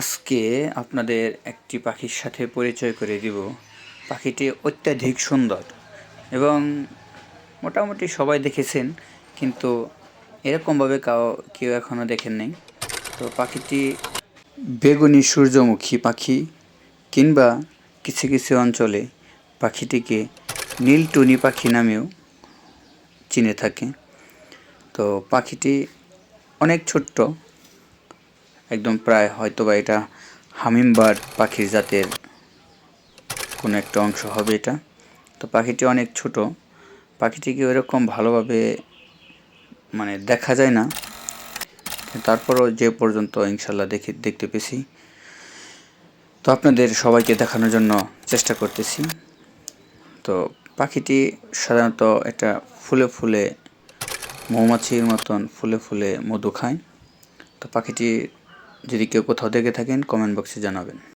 আজকে আপনাদের একটি পাখির সাথে পরিচয় করে দিব। পাখিটি অত্যাধিক সুন্দর এবং মোটামুটি সবাই দেখেছেন, কিন্তু এরকমভাবে কেউ এখনও দেখেন নাই। তো পাখিটি বেগুনি সূর্যমুখী পাখি, কিংবা কিছু কিছু অঞ্চলে পাখিটিকে নীলটুনি পাখি নামেও চিনে থাকে। তো পাখিটি অনেক ছোট্ট, একদম প্রায় হয়তোবা এটা হামিংবার্ড পাখির জাতের কোনো একটা অংশ হবে এটা। তো পাখিটি অনেক ছোট, পাখিটিকে ওইরকম ভালোভাবে দেখা যায় না, তারপরও যে পর্যন্ত ইনশাল্লাহ দেখতে পেয়েছি, তো আপনাদের সবাইকে দেখানোর জন্য চেষ্টা করতেছি। তো পাখিটি সাধারণত এটা ফুলে ফুলে মৌমাছির মতন ফুলে ফুলে মধু খায়। তো পাখিটি যদি কেউ কোথাও দেখে থাকেন কমেন্ট বক্সে জানাবেন।